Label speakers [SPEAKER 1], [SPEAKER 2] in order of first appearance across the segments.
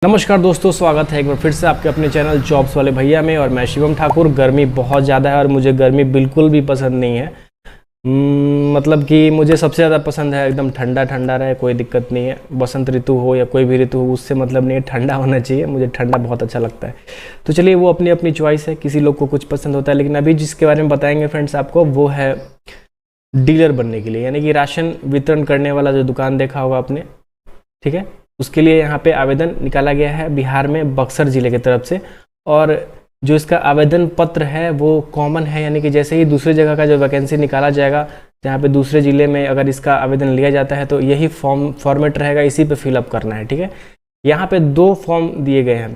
[SPEAKER 1] नमस्कार दोस्तों, स्वागत है एक बार फिर से आपके अपने चैनल जॉब्स वाले भैया में। और मैं शिवम ठाकुर। गर्मी बहुत ज़्यादा है और मुझे गर्मी बिल्कुल भी पसंद नहीं है। मतलब कि मुझे सबसे ज़्यादा पसंद है एकदम ठंडा ठंडा रहे, कोई दिक्कत नहीं है। बसंत ऋतु हो या कोई भी ऋतु हो, उससे मतलब नहीं है, ठंडा होना चाहिए। मुझे ठंडा बहुत अच्छा लगता है। तो चलिए, वो अपनी अपनी चॉइस है, किसी लोग को कुछ पसंद होता है। लेकिन अभी जिसके बारे में बताएंगे फ्रेंड्स आपको, वो है डीलर बनने के लिए, यानी कि राशन वितरण करने वाला जो दुकान देखा होगा आपने, ठीक है। उसके लिए यहाँ पे आवेदन निकाला गया है बिहार में बक्सर ज़िले की तरफ से। और जो इसका आवेदन पत्र है वो कॉमन है, यानी कि जैसे ही दूसरी जगह का जो वैकेंसी निकाला जाएगा, जहाँ पे दूसरे ज़िले में अगर इसका आवेदन लिया जाता है तो यही फॉर्मेट रहेगा, इसी पे फिलअप करना है, ठीक है। यहाँ पे 2 फॉर्म दिए गए हैं,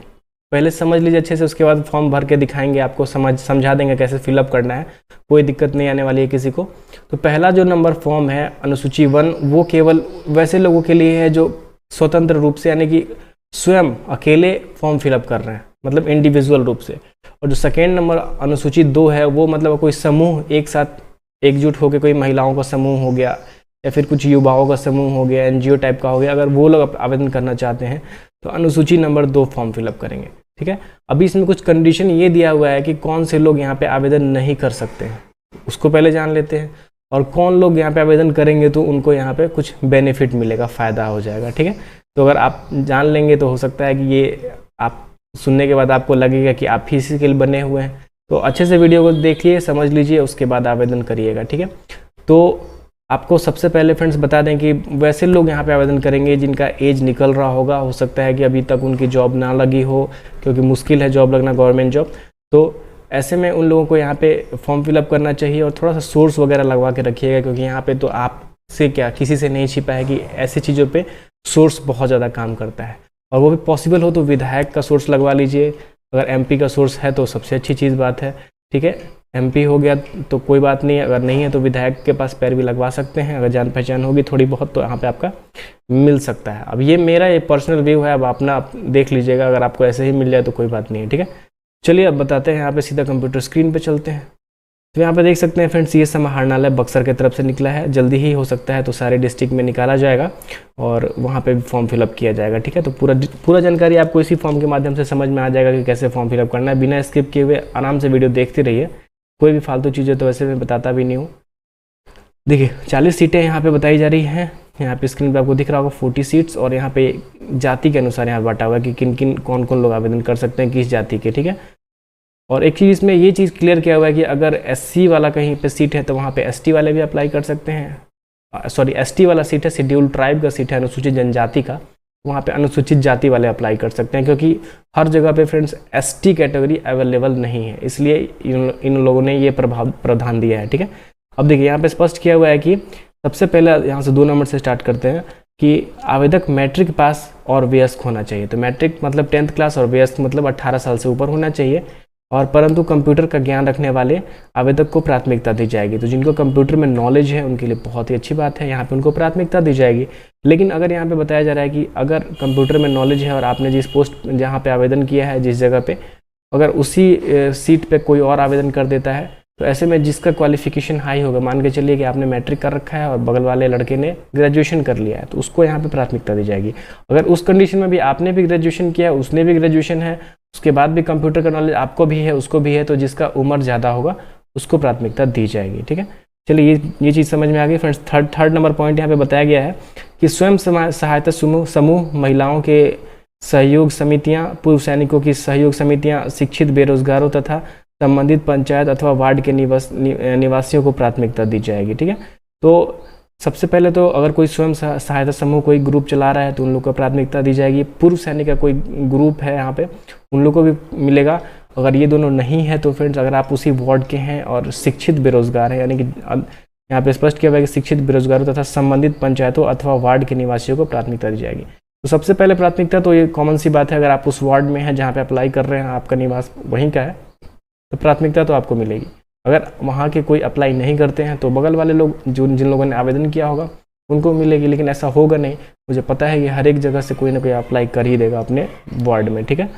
[SPEAKER 1] पहले समझ लीजिए अच्छे से, उसके बाद फॉर्म भर के दिखाएंगे आपको, समझा देंगे कैसे फिलअप करना है। कोई दिक्कत नहीं आने वाली है किसी को। तो पहला जो नंबर फॉर्म है अनुसूची 1, वो केवल वैसे लोगों के लिए है जो स्वतंत्र रूप से, यानी कि स्वयं अकेले फॉर्म फिलअप कर रहे हैं, मतलब इंडिविजुअल रूप से। और जो सेकेंड नंबर अनुसूची 2 है, वो मतलब कोई समूह एक साथ एकजुट होकर, कोई महिलाओं का समूह हो गया या फिर कुछ युवाओं का समूह हो गया, एनजीओ टाइप का हो गया, अगर वो लोग आवेदन करना चाहते हैं तो अनुसूची नंबर 2 फॉर्म फिलअप करेंगे, ठीक है। अभी इसमें कुछ कंडीशन ये दिया हुआ है कि कौन से लोग यहाँ पे आवेदन नहीं कर सकते हैं, उसको पहले जान लेते हैं। और कौन लोग यहाँ पे आवेदन करेंगे तो उनको यहाँ पे कुछ बेनिफिट मिलेगा, फ़ायदा हो जाएगा, ठीक है। तो अगर आप जान लेंगे तो हो सकता है कि ये आप सुनने के बाद आपको लगेगा कि आप इसी के लिए बने हुए हैं। तो अच्छे से वीडियो को देखिए, समझ लीजिए, उसके बाद आवेदन करिएगा, ठीक है। तो आपको सबसे पहले फ्रेंड्स बता दें कि वैसे लोग यहाँ पे आवेदन करेंगे जिनका एज निकल रहा होगा। हो सकता है कि अभी तक उनकी जॉब ना लगी हो, क्योंकि मुश्किल है जॉब लगना, गवर्नमेंट जॉब। तो ऐसे में उन लोगों को यहाँ पे फॉर्म फिलअप करना चाहिए। और थोड़ा सा सोर्स वगैरह लगवा के रखिएगा, क्योंकि यहाँ पे तो आपसे क्या, किसी से नहीं छिपा है कि ऐसी चीज़ों पे सोर्स बहुत ज़्यादा काम करता है। और वो भी पॉसिबल हो तो विधायक का सोर्स लगवा लीजिए। अगर एमपी का सोर्स है तो सबसे अच्छी चीज़ बात है, ठीक है। एमपी हो गया तो कोई बात नहीं है, अगर नहीं है तो विधायक के पास पैरवी लगवा सकते हैं। अगर जान पहचान होगी थोड़ी बहुत तो यहाँ पे आपका मिल सकता है। अब ये मेरा एक पर्सनल व्यू है, अब अपना आप देख लीजिएगा। अगर आपको ऐसे ही मिल जाए तो कोई बात नहीं है, ठीक है। चलिए अब बताते हैं, यहाँ पे सीधा कंप्यूटर स्क्रीन पे चलते हैं। तो यहाँ पे देख सकते हैं फ्रेंड्स, ये समाहरणालय बक्सर की तरफ से निकला है। जल्दी ही हो सकता है तो सारे डिस्ट्रिक्ट में निकाला जाएगा और वहाँ पे भी फॉर्म फिलअप किया जाएगा, ठीक है। तो पूरा जानकारी आपको इसी फॉर्म के माध्यम से समझ में आ जाएगा कि कैसे फॉर्म फिलअप करना है। बिना स्किप किए हुए आराम से वीडियो देखते रहिए। कोई भी फालतू चीज़ें तो वैसे मैं बताता भी नहीं हूँ। देखिए 40 सीटें यहाँ पे बताई जा रही हैं। यहाँ पे स्क्रीन पे आपको दिख रहा होगा 40 सीट्स। और यहाँ पे जाति के अनुसार यहाँ बांटा हुआ है कि किन किन कौन कौन लोग आवेदन कर सकते हैं, किस जाति के, ठीक है। और एक चीज़ इसमें ये चीज़ क्लियर किया हुआ है कि अगर एससी वाला कहीं पे सीट है तो वहाँ पे एसटी वाले भी अप्लाई कर सकते हैं। सॉरी, एसटी वाला सीट है, शेड्यूल्ड ट्राइब का सीट है, अनुसूचित जनजाति का, वहाँ पे अनुसूचित जाति वाले अप्लाई कर सकते हैं। क्योंकि हर जगह पे फ्रेंड्स एसटी कैटेगरी अवेलेबल नहीं है, इसलिए इन लोगों ने ये प्रावधान दिया है, ठीक है। अब देखिए यहाँ पे स्पष्ट किया हुआ है कि सबसे पहले यहाँ से 2 नंबर से स्टार्ट करते हैं कि आवेदक मैट्रिक पास और वयस्क होना चाहिए। तो मैट्रिक मतलब 10th क्लास और वयस्क मतलब 18 साल से ऊपर होना चाहिए। और परंतु कंप्यूटर का ज्ञान रखने वाले आवेदक को प्राथमिकता दी जाएगी। तो जिनको कंप्यूटर में नॉलेज है उनके लिए बहुत ही अच्छी बात है, यहाँ पे उनको प्राथमिकता दी जाएगी। लेकिन अगर यहाँ पे बताया जा रहा है कि अगर कंप्यूटर में नॉलेज है और आपने जिस पोस्ट जहाँ पे आवेदन किया है, जिस जगह पे, अगर उसी सीट पे कोई और आवेदन कर देता है, तो ऐसे में जिसका क्वालिफिकेशन हाई होगा, मान के चलिए कि आपने मैट्रिक कर रखा है और बगल वाले लड़के ने ग्रेजुएशन कर लिया है, तो उसको यहाँ पे प्राथमिकता दी जाएगी। अगर उस कंडीशन में भी आपने भी ग्रेजुएशन किया है, उसने भी ग्रेजुएशन है, उसके बाद भी कंप्यूटर का नॉलेज आपको भी है, उसको भी है, तो जिसका उम्र ज़्यादा होगा उसको प्राथमिकता दी जाएगी, ठीक है। चलिए ये चीज़ समझ में आ गई फ्रेंड्स। थर्ड नंबर पॉइंट यहाँ पे बताया गया है कि स्वयं सहायता समूह, महिलाओं के सहयोग समितियाँ, पूर्व सैनिकों की सहयोग समितियाँ, शिक्षित बेरोजगारों तथा संबंधित पंचायत अथवा वार्ड के निवासियों को प्राथमिकता दी जाएगी, ठीक है। तो सबसे पहले तो अगर कोई स्वयं सहायता समूह कोई ग्रुप चला रहा है तो उन लोग को प्राथमिकता दी जाएगी। पूर्व सैनिक का कोई ग्रुप है यहाँ पे, उन लोग को भी मिलेगा। अगर ये दोनों नहीं है तो फ्रेंड्स, अगर आप उसी वार्ड के हैं और शिक्षित बेरोजगार हैं, यानी कि यहाँ पे स्पष्ट किया हुआ है कि शिक्षित बेरोजगारों तथा संबंधित पंचायतों अथवा वार्ड के निवासियों को प्राथमिकता दी जाएगी। तो सबसे पहले प्राथमिकता तो ये कॉमन सी बात है, अगर आप उस वार्ड में हैं जहाँ पे अप्लाई कर रहे हैं, आपका निवास वहीं का है, तो प्राथमिकता तो आपको मिलेगी। अगर वहाँ के कोई अप्लाई नहीं करते हैं तो बगल वाले लोग जिन लोगों ने आवेदन किया होगा उनको मिलेगी। लेकिन ऐसा होगा नहीं, मुझे पता है कि हर एक जगह से कोई ना कोई अप्लाई कर ही देगा अपने वार्ड में, ठीक है।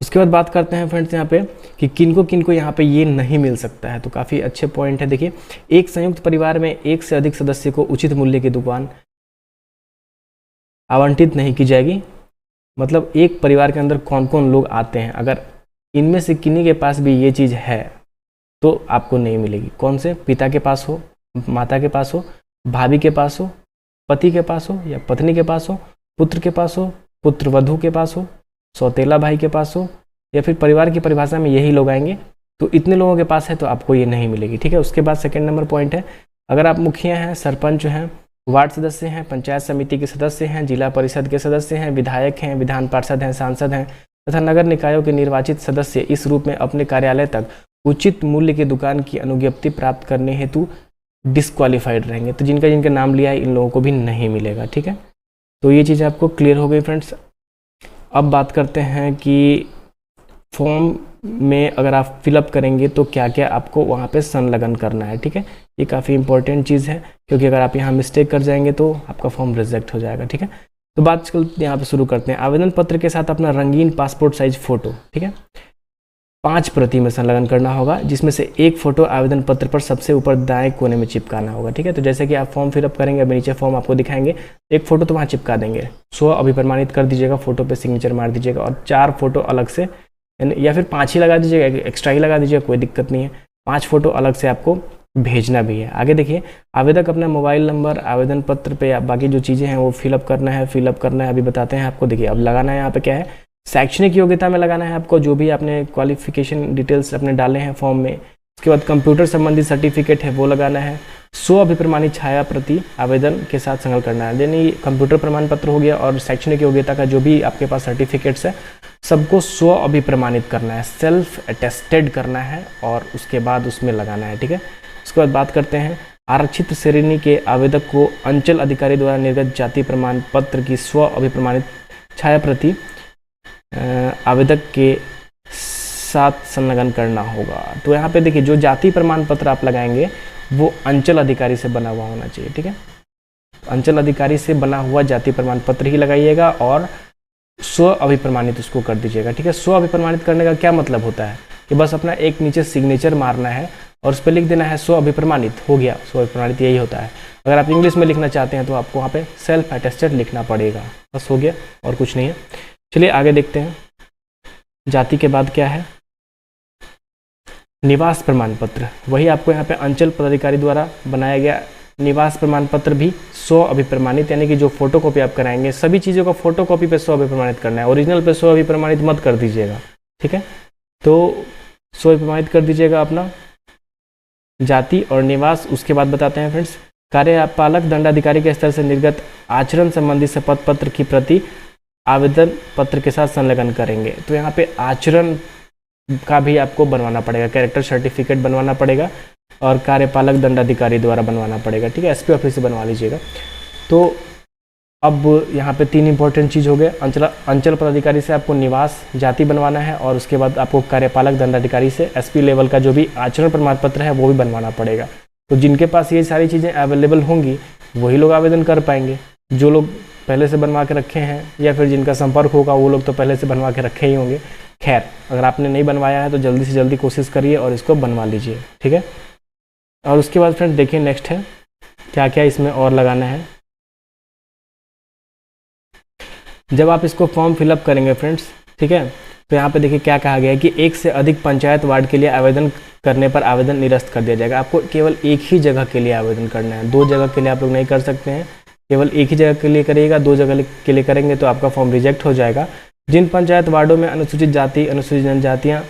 [SPEAKER 1] उसके बाद बात करते हैं फ्रेंड्स यहाँ पे कि किनको यहाँ पे ये नहीं मिल सकता है। तो काफ़ी अच्छे पॉइंट है। देखिए, एक संयुक्त परिवार में एक से अधिक सदस्य को उचित मूल्य की दुकान आवंटित नहीं की जाएगी। मतलब एक परिवार के अंदर कौन कौन लोग आते हैं, अगर इनमें से किन्हीं के पास भी ये चीज़ है तो आपको नहीं मिलेगी। कौन से? पिता के पास हो, माता के पास हो, भाभी के पास हो, पति के पास हो या पत्नी के पास हो, पुत्र के पास हो, पुत्र वधू के पास हो, सौतेला भाई के पास हो, या फिर परिवार की परिभाषा में यही लोग आएंगे। तो इतने लोगों के पास है तो आपको ये नहीं मिलेगी, ठीक है। उसके बाद सेकंड नंबर पॉइंट है, अगर आप मुखिया हैं, सरपंच हैं, वार्ड सदस्य हैं, पंचायत समिति के सदस्य हैं, जिला परिषद के सदस्य हैं, विधायक हैं, विधान पार्षद हैं, सांसद हैं तथा नगर निकायों के निर्वाचित सदस्य इस रूप में अपने कार्यालय तक उचित मूल्य की दुकान की अनुज्ञप्ति प्राप्त करने हेतु डिस्क्वालीफाइड रहेंगे। तो जिनका जिनका नाम लिया है इन लोगों को भी नहीं मिलेगा, ठीक है। तो ये चीज़ आपको क्लियर हो गई फ्रेंड्स। अब बात करते हैं कि फॉर्म में अगर आप फिलअप करेंगे तो क्या क्या आपको वहाँ पे संलग्न करना है, ठीक है। ये काफ़ी इंपॉर्टेंट चीज़ है, क्योंकि अगर आप यहाँ मिस्टेक कर जाएंगे तो आपका फॉर्म रिजेक्ट हो जाएगा, ठीक है। तो बात यहाँ पे शुरू करते हैं। आवेदन पत्र के साथ अपना रंगीन पासपोर्ट साइज फ़ोटो, ठीक है, 5 प्रति में संलग्न करना होगा, जिसमें से एक फ़ोटो आवेदन पत्र पर सबसे ऊपर दाएं कोने में चिपकाना होगा, ठीक है। तो जैसे कि आप फॉर्म फिलअप करेंगे, अभी नीचे फॉर्म आपको दिखाएंगे, एक फ़ोटो तो वहाँ चिपका देंगे, 100 अभिप्रमाणित कर दीजिएगा, फ़ोटो पे सिग्नेचर मार दीजिएगा, और 4 फोटो अलग से, या फिर 5 ही लगा दीजिएगा, एक्स्ट्रा ही लगा दीजिएगा, कोई दिक्कत नहीं है। 5 फोटो अलग से आपको भेजना भी है। आगे देखिए, आवेदक अपना मोबाइल नंबर आवेदन पत्र पे या बाकी जो चीज़ें हैं वो फिलअप करना है, अभी बताते हैं आपको। देखिए अब लगाना है यहाँ पे क्या है, शैक्षणिक योग्यता में लगाना है आपको, जो भी आपने क्वालिफिकेशन डिटेल्स अपने डाले हैं फॉर्म में। उसके बाद कंप्यूटर संबंधी सर्टिफिकेट है वो लगाना है। 100 अभिप्रमाणित छाया प्रति आवेदन के साथ संलग्न करना है, यानी कंप्यूटर प्रमाण पत्र हो गया और शैक्षणिक योग्यता का जो भी आपके पास सर्टिफिकेट्स है सबको 100 अभिप्रमाणित करना है, सेल्फ अटेस्टेड करना है और उसके बाद उसमें लगाना है, ठीक है। उसके बाद बात करते हैं, आरक्षित श्रेणी के आवेदक को अंचल अधिकारी द्वारा निर्गत जाति प्रमाण पत्र की 100 अभिप्रमाणित छाया प्रति आवेदक के साथ संलग्न करना होगा। तो यहाँ पे देखिए, जो जाति प्रमाण पत्र आप लगाएंगे वो अंचल अधिकारी से बना हुआ होना चाहिए, ठीक है। अंचल अधिकारी से बना हुआ जाति प्रमाण पत्र ही लगाइएगा और 100 अभिप्रमाणित उसको कर दीजिएगा, ठीक है। 100 अभिप्रमाणित करने का क्या मतलब होता है कि बस अपना एक नीचे सिग्नेचर मारना है और उस पर लिख देना है 100 अभिप्रमाणित, हो गया। 100 अभिप्रमाणित यही होता है। अगर आप इंग्लिश में लिखना चाहते हैं तो आपको वहाँ पे सेल्फ अटेस्टेड लिखना पड़ेगा, बस हो गया और कुछ नहीं है। चलिए आगे देखते हैं, जाति के बाद क्या है, निवास प्रमाण पत्र। वही आपको यहाँ पे अंचल पदाधिकारी द्वारा बनाया गया निवास प्रमाण पत्र भी 100 अभिप्रमाणित, यानी कि जो फोटो कॉपी आप कराएंगे सभी चीज़ों का फोटो कॉपी पे 100 अभिप्रमाणित करना है, ओरिजिनल पे 100 अभिप्रमाणित मत कर दीजिएगा, ठीक है। तो 100 अभिप्रमाणित कर दीजिएगा अपना जाति और निवास। उसके बाद बताते हैं फ्रेंड्स, कार्यपालक दंडाधिकारी के स्तर से निर्गत आचरण संबंधी शपथ पत्र की प्रति आवेदन पत्र के साथ संलग्न करेंगे। तो यहाँ पे आचरण का भी आपको बनवाना पड़ेगा, कैरेक्टर सर्टिफिकेट बनवाना पड़ेगा और कार्यपालक दंडाधिकारी द्वारा बनवाना पड़ेगा, ठीक है। एसपी ऑफिस से बनवा लीजिएगा। तो अब यहाँ पे 3 इंपॉर्टेंट चीज़ हो गए, अंचल पदाधिकारी से आपको निवास जाति बनवाना है और उसके बाद आपको कार्यपालक दंडाधिकारी से एसपी लेवल का जो भी आचरण प्रमाण पत्र है वो भी बनवाना पड़ेगा। तो जिनके पास ये सारी चीज़ें अवेलेबल होंगी वही लोग आवेदन कर पाएंगे, जो लोग पहले से बनवा के रखे हैं या फिर जिनका संपर्क होगा वो लोग तो पहले से बनवा के रखे ही होंगे। खैर, अगर आपने नहीं बनवाया है तो जल्दी से जल्दी कोशिश करिए और इसको बनवा लीजिए, ठीक है। और उसके बाद फ्रेंड्स देखिए नेक्स्ट है क्या क्या इसमें और लगाना है। जब आप इसको फॉर्म फिलअप करेंगे फ्रेंड्स, ठीक है, तो यहाँ पे देखिए क्या कहा गया है कि 1 से अधिक पंचायत वार्ड के लिए आवेदन करने पर आवेदन निरस्त कर दिया जाएगा। आपको केवल एक ही जगह के लिए आवेदन करना है, 2 जगह के लिए आप लोग नहीं कर सकते हैं, केवल एक ही जगह के लिए करिएगा। 2 जगह के लिए करेंगे तो आपका फॉर्म रिजेक्ट हो जाएगा। जिन पंचायत वार्डों में अनुसूचित जाति अनुसूचित जनजातियाँ,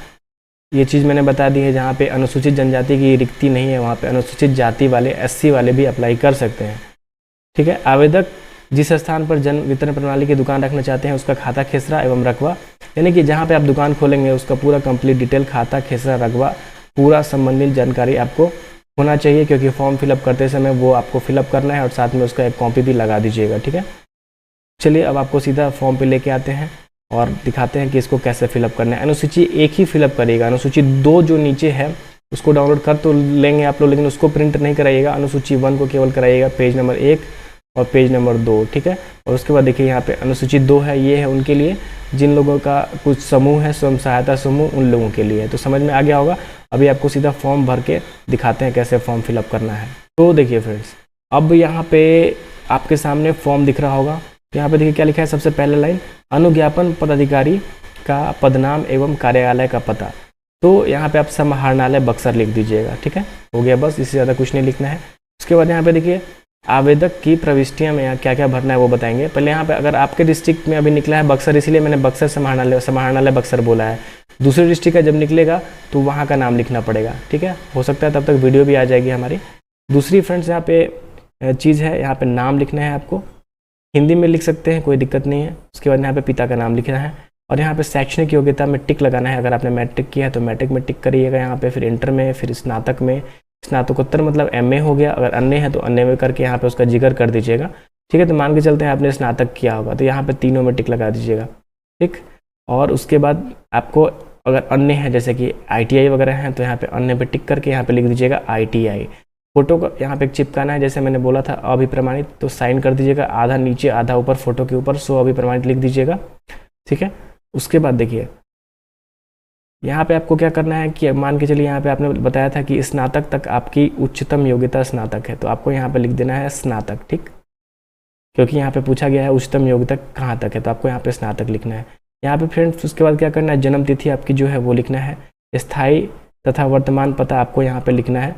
[SPEAKER 1] ये चीज़ मैंने बता दी है, जहाँ पे अनुसूचित जनजाति की रिक्ति नहीं है वहाँ पे अनुसूचित जाति वाले एससी वाले भी अप्लाई कर सकते हैं, ठीक है। आवेदक जिस स्थान पर जन वितरण प्रणाली की दुकान रखना चाहते हैं उसका खाता खेसरा एवं रकबा, यानी कि जहाँ पे आप दुकान खोलेंगे उसका पूरा कंप्लीट डिटेल, खाता खेसरा रकबा, पूरा संबंधित जानकारी आपको होना चाहिए, क्योंकि फॉर्म फिलअप करते समय वो आपको फिलअप करना है और साथ में उसका एक कॉपी भी लगा दीजिएगा, ठीक है। चलिए अब आपको सीधा फॉर्म पे लेके आते हैं और दिखाते हैं कि इसको कैसे फिलअप करना है। अनुसूची 1 ही फिलअप करिएगा, अनुसूची 2 जो नीचे है उसको डाउनलोड कर तो लेंगे आप लोग, लेकिन उसको प्रिंट नहीं कराइएगा। अनुसूची 1 को केवल कराइएगा, पेज नंबर 1 और पेज नंबर 2, ठीक है। और उसके बाद देखिए यहाँ पे अनुसूची 2 है, ये है उनके लिए जिन लोगों का कुछ समूह है, स्वयं सहायता समूह, उन लोगों के लिए। तो समझ में आ गया होगा। अभी आपको सीधा फॉर्म भर के दिखाते हैं कैसे फॉर्म फिलअप करना है। तो देखिए फ्रेंड्स, अब यहाँ पे आपके सामने फॉर्म दिख रहा होगा, तो यहाँ पे देखिए क्या लिखा है, सबसे पहले लाइन, अनुज्ञापन पदाधिकारी का पदनाम एवं कार्यालय का पता। तो यहाँ पे आप समाहरणालय बक्सर लिख दीजिएगा, ठीक है, हो गया बस, इससे ज़्यादा कुछ नहीं लिखना है। उसके बाद यहाँ पे देखिए आवेदक की प्रविष्टियाँ में क्या क्या भरना है वो बताएंगे। पहले यहाँ पे अगर आपके डिस्ट्रिक्ट में अभी निकला है बक्सर, इसीलिए मैंने बक्सर समाहरणालय बक्सर बोला है। दूसरे डिस्ट्रिक्ट का जब निकलेगा तो वहाँ का नाम लिखना पड़ेगा, ठीक है, हो सकता है तब तक वीडियो भी आ जाएगी हमारी। दूसरी फ्रेंड्स यहाँ पे चीज़ है, यहाँ पे नाम लिखना है आपको, हिंदी में लिख सकते हैं, कोई दिक्कत नहीं है। उसके बाद यहाँ पे पिता का नाम लिखना है और यहाँ पे शैक्षणिक योग्यता में टिक लगाना है। अगर आपने मैट्रिक किया है तो मैट्रिक में टिक करिएगा यहाँ पे, फिर इंटर में, फिर स्नातक में, स्नातकोत्तर मतलब एमए हो गया, अगर अन्य है तो अन्य में करके यहाँ पे उसका जिक्र कर दीजिएगा, ठीक है। तो मान के चलते हैं आपने स्नातक किया होगा तो यहाँ पे तीनों में टिक लगा दीजिएगा, ठीक। और उसके बाद आपको अगर अन्य है जैसे कि ITI वगैरह हैं तो यहाँ पे अन्य पे टिक करके यहाँ पे लिख दीजिएगा ITI। फोटो को यहाँ पे चिपकाना है, जैसे मैंने बोला था अभिप्रमाणित, तो साइन कर दीजिएगा, आधा नीचे आधा ऊपर फोटो के ऊपर, सो अभिप्रमाणित लिख दीजिएगा, ठीक है। उसके बाद देखिए यहाँ पे आपको क्या करना है कि मान के चलिए यहाँ पे आपने बताया था कि स्नातक तक आपकी उच्चतम योग्यता स्नातक है, तो आपको यहाँ पे लिख देना है स्नातक, ठीक, क्योंकि यहाँ पे पूछा गया है उच्चतम योग्यता कहाँ तक है, तो आपको यहाँ पे स्नातक लिखना है। यहाँ पे फ्रेंड्स उसके बाद क्या करना है, जन्म तिथि आपकी जो है वो लिखना है, स्थायी तथा वर्तमान पता आपको यहाँ पे लिखना है,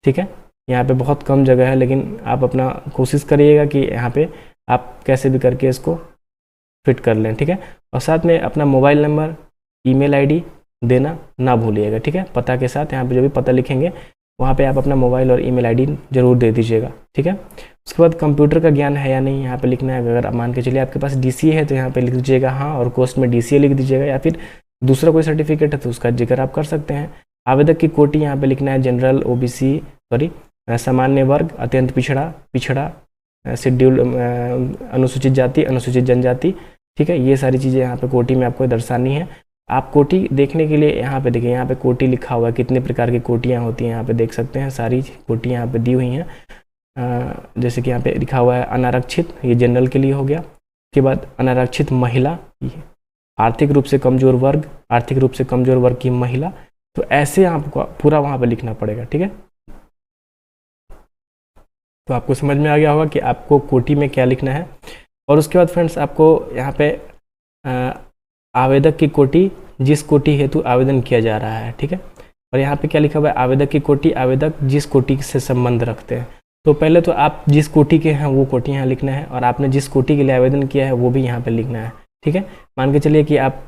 [SPEAKER 1] ठीक है। यहाँ पे बहुत कम जगह है लेकिन आप अपना कोशिश करिएगा कि यहाँ पे आप कैसे भी करके इसको फिट कर लें, ठीक है। और साथ में अपना मोबाइल नंबर, ईमेल ID देना ना भूलिएगा, ठीक है। पता के साथ यहाँ पे जो भी पता लिखेंगे वहाँ पे आप अपना मोबाइल और ईमेल ID जरूर दे दीजिएगा, ठीक है। उसके बाद कंप्यूटर का ज्ञान है या नहीं यहाँ पे लिखना है। अगर मान के चलिए आपके पास DCA है तो यहाँ पे लिख दीजिएगा हाँ, और कोर्स में DCA लिख दीजिएगा, या फिर दूसरा कोई सर्टिफिकेट है तो उसका जिक्र आप कर सकते हैं। आवेदक की कोटि यहाँ पे लिखना है जनरल, OBC, सामान्य वर्ग, अत्यंत पिछड़ा, शेड्यूल, अनुसूचित जाति, अनुसूचित जनजाति, ठीक है। ये सारी चीज़ें यहाँ पे कोटि में आपको दर्शानी है। आप कोटि देखने के लिए यहाँ पे देखिए, यहाँ पे कोटि लिखा हुआ है, कितने प्रकार की कोटियाँ होती हैं यहाँ पे देख सकते हैं, सारी कोटियाँ यहाँ पे दी हुई हैं। जैसे कि यहाँ पे लिखा हुआ है अनारक्षित, ये जनरल के लिए हो गया। उसके बाद अनारक्षित महिला, आर्थिक रूप से कमजोर वर्ग, आर्थिक रूप से कमजोर वर्ग की महिला, तो ऐसे आपको पूरा वहाँ पे लिखना पड़ेगा, ठीक है। तो आपको समझ में आ गया होगा कि आपको कोटि में क्या लिखना है। और उसके बाद फ्रेंड्स आपको यहाँ पे आवेदक की कोटि, जिस कोटि हेतु आवेदन किया जा रहा है, ठीक है। और यहाँ पे क्या लिखा हुआ है, आवेदक की कोटि, आवेदक जिस कोटि से संबंध रखते हैं। तो पहले तो आप जिस कोटि के हैं वो कोटि यहाँ लिखना है, और आपने जिस कोटि के लिए आवेदन किया है वो भी यहाँ पे लिखना है, ठीक है। मान के चलिए कि आप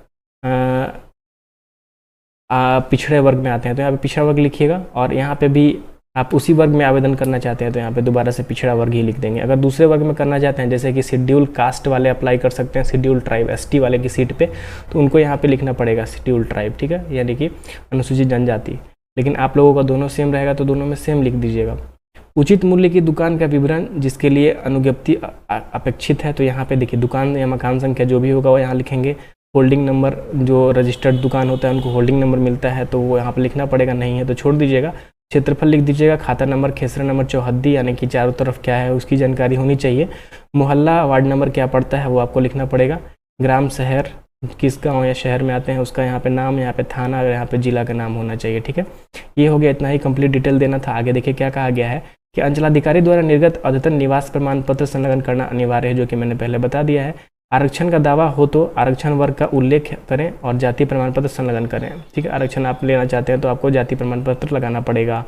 [SPEAKER 1] पिछड़े वर्ग में आते हैं तो यहाँ पे पिछड़ा वर्ग लिखिएगा, और यहाँ पे भी आप उसी वर्ग में आवेदन करना चाहते हैं तो यहाँ पे दोबारा से पिछड़ा वर्ग ही लिख देंगे। अगर दूसरे वर्ग में करना चाहते हैं जैसे कि शेड्यूल कास्ट वाले अप्लाई कर सकते हैं, शेड्यूल ट्राइब ST वाले की सीट पे, तो उनको यहाँ पे लिखना पड़ेगा शेड्यूल ट्राइब, ठीक है, यानी कि अनुसूचित जनजाति। लेकिन आप लोगों का दोनों सेम रहेगा तो दोनों में सेम लिख दीजिएगा। उचित मूल्य की दुकान का विवरण जिसके लिए अनुज्ञप्ति अपेक्षित है, तो यहाँ पे देखिए दुकान या मकान संख्या जो भी होगा वो यहाँ लिखेंगे। होल्डिंग नंबर, जो रजिस्टर्ड दुकान होता है उनको होल्डिंग नंबर मिलता है तो वो यहाँ पे लिखना पड़ेगा, नहीं है तो छोड़ दीजिएगा। क्षेत्रफल लिख दीजिएगा, खाता नंबर, खेसरा नंबर, चौहद्दी यानी कि चारों तरफ क्या है उसकी जानकारी होनी चाहिए। मोहल्ला, वार्ड नंबर क्या पड़ता है वो आपको लिखना पड़ेगा। ग्राम, शहर, किस गाँव या शहर में आते हैं उसका यहाँ पे नाम, यहाँ पे थाना, यहाँ पे जिला का नाम होना चाहिए, ठीक है। ये हो गया, इतना ही कंप्लीट डिटेल देना था। आगे देखिए क्या कहा गया है कि अंचलाधिकारी द्वारा निर्गत अद्यतन निवास प्रमाण पत्र संलग्न करना अनिवार्य है, जो कि मैंने पहले बता दिया है। आरक्षण का दावा हो तो आरक्षण वर्ग का उल्लेख करें और जाति प्रमाण पत्र संलग्न करें, ठीक है। आरक्षण आप लेना चाहते हैं तो आपको जाति प्रमाण पत्र लगाना पड़ेगा।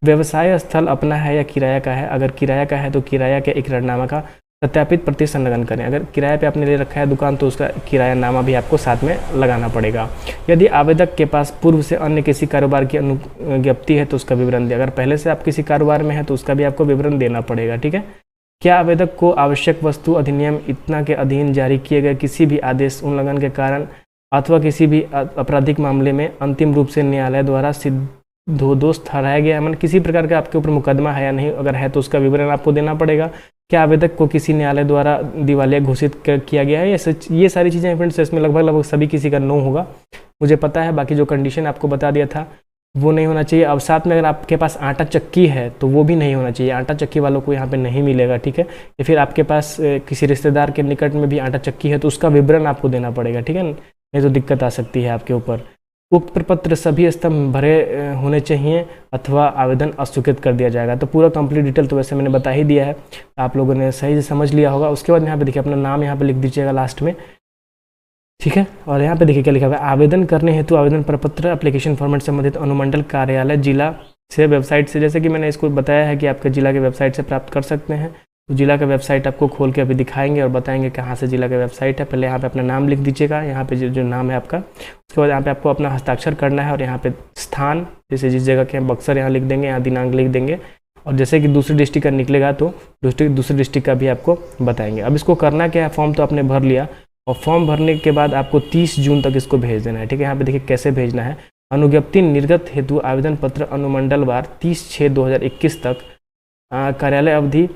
[SPEAKER 1] व्यवसाय स्थल अपना है या किराया का है, अगर किराया का है तो किराया के इकरारनामा का सत्यापित प्रति संलग्न करें। अगर किराए पे आपने ले रखा है दुकान तो उसका किरायानामा भी आपको साथ में लगाना पड़ेगा। यदि आवेदक के पास पूर्व से अन्य किसी कारोबार की अनुज्ञप्ति है तो उसका विवरण दें। अगर पहले से आप किसी कारोबार में है तो उसका भी आपको विवरण देना पड़ेगा, ठीक है। क्या आवेदक को आवश्यक वस्तु अधिनियम इतना के अधीन जारी किए गए किसी भी आदेश उल्लंघन के कारण अथवा किसी भी आपराधिक मामले में अंतिम रूप से न्यायालय द्वारा सिद्धोदोष ठहराया गया है, मतलब किसी प्रकार का आपके ऊपर मुकदमा है या नहीं, अगर है तो उसका विवरण आपको देना पड़ेगा। क्या आवेदक को किसी न्यायालय द्वारा दिवालिया घोषित किया गया है, ये सारी चीज़ें फ्रेंड्स इसमें लगभग सभी किसी का नो होगा, मुझे पता है। बाकी जो कंडीशन आपको बता दिया था वो नहीं होना चाहिए। अब साथ में अगर आपके पास आटा चक्की है तो वो भी नहीं होना चाहिए, आटा चक्की वालों को यहाँ पे नहीं मिलेगा, ठीक है। या फिर आपके पास किसी रिश्तेदार के निकट में भी आटा चक्की है तो उसका विवरण आपको देना पड़ेगा, ठीक है, नहीं तो दिक्कत आ सकती है आपके ऊपर। उक्त प्रपत्र सभी स्तंभ भरे होने चाहिए अथवा आवेदन अस्वीकृत कर दिया जाएगा। तो पूरा कंप्लीट डिटेल तो वैसे मैंने बता ही दिया है, आप लोगों ने सही से समझ लिया होगा। उसके बाद यहाँ पे देखिए अपना नाम यहाँ पे लिख दीजिएगा लास्ट में, ठीक है। और यहाँ पे देखिए क्या लिखा हुआ है, आवेदन करने हेतु आवेदन प्रपत्र एप्लीकेशन फॉर्मेट संबंधित अनुमंडल कार्यालय जिला से वेबसाइट से, जैसे कि मैंने इसको बताया है कि आपके जिला के वेबसाइट से प्राप्त कर सकते हैं। तो जिला का वेबसाइट आपको खोल के अभी दिखाएंगे और बताएंगे कहाँ से जिला का वेबसाइट है। पहले यहाँ पे अपना नाम लिख दीजिएगा, यहाँ पे जो नाम है आपका, उसके बाद यहाँ पे आपको अपना हस्ताक्षर करना है और यहाँ पे स्थान, जैसे जिस जगह के बक्सर यहाँ लिख देंगे, यहाँ दिनांक लिख देंगे। और जैसे कि दूसरी डिस्ट्रिक्ट का निकलेगा तो दूसरी डिस्ट्रिक्ट का भी आपको बताएंगे। अब इसको करना क्या है, फॉर्म तो आपने भर लिया और फॉर्म भरने के बाद आपको 30 जून तक इसको भेज देना है, ठीक है। यहाँ पे देखिए कैसे भेजना है, अनुज्ञप्ति निर्गत हेतु आवेदन पत्र अनुमंडलवार 30/6/2021 तक कार्यालय अवधि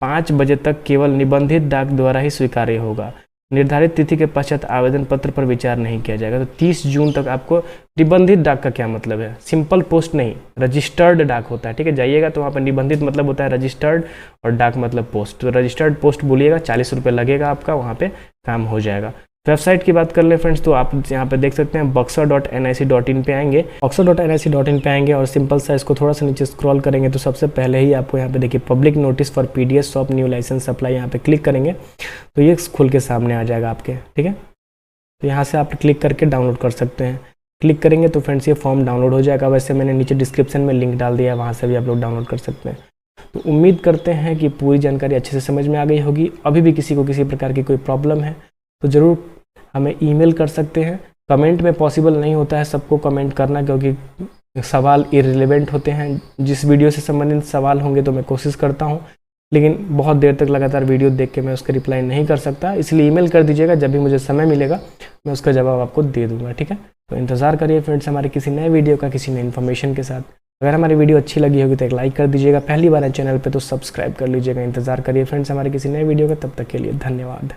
[SPEAKER 1] 5 बजे तक केवल निबंधित डाक द्वारा ही स्वीकार्य होगा। निर्धारित तिथि के पश्चात आवेदन पत्र पर विचार नहीं किया जाएगा। तो 30 जून तक आपको, निबंधित डाक का क्या मतलब है, सिंपल पोस्ट नहीं, रजिस्टर्ड डाक होता है, ठीक है। जाइएगा तो वहाँ पर निबंधित मतलब होता है रजिस्टर्ड और डाक मतलब पोस्ट। तो रजिस्टर्ड पोस्ट बोलिएगा, 40 रुपये लगेगा आपका, वहाँ पे काम हो जाएगा। वेबसाइट की बात कर ले फ्रेंड्स, तो आप यहाँ पे देख सकते हैं boxer.nic.in पे आएंगे, boxer.nic.in पे आएंगे और सिंपल सा इसको थोड़ा सा नीचे स्क्रॉल करेंगे तो सबसे पहले ही आपको यहाँ पे देखिए public notice for PDS shop new licence apply, यहाँ पे क्लिक करेंगे तो ये खुल के सामने आ जाएगा आपके, ठीक है। तो यहाँ से आप क्लिक करके डाउनलोड कर सकते हैं। क्लिक करेंगे तो फ्रेंड्स ये फॉर्म डाउनलोड हो जाएगा। वैसे मैंने नीचे डिस्क्रिप्शन में लिंक डाल दिया है, वहाँ से भी आप लोग डाउनलोड कर सकते हैं। तो उम्मीद करते हैं कि पूरी जानकारी अच्छे से समझ में आ गई होगी। अभी भी किसी को किसी प्रकार की कोई प्रॉब्लम है तो ज़रूर हमें ईमेल कर सकते हैं। कमेंट में पॉसिबल नहीं होता है सबको कमेंट करना, क्योंकि सवाल इररिलेवेंट होते हैं। जिस वीडियो से संबंधित सवाल होंगे तो मैं कोशिश करता हूं, लेकिन बहुत देर तक लगातार वीडियो देख के मैं उसका रिप्लाई नहीं कर सकता, इसलिए ईमेल कर दीजिएगा। जब भी मुझे समय मिलेगा मैं उसका जवाब आपको दे दूँगा, ठीक है। तो इंतज़ार करिए फ्रेंड्स हमारे किसी नए वीडियो का, किसी नए इन्फॉर्मेशन के साथ। अगर हमारी वीडियो अच्छी लगी होगी तो एक लाइक कर दीजिएगा, पहली बार है चैनल पे तो सब्सक्राइब कर लीजिएगा। इंतज़ार करिए फ्रेंड्स हमारे किसी नए वीडियो का, तब तक के लिए धन्यवाद।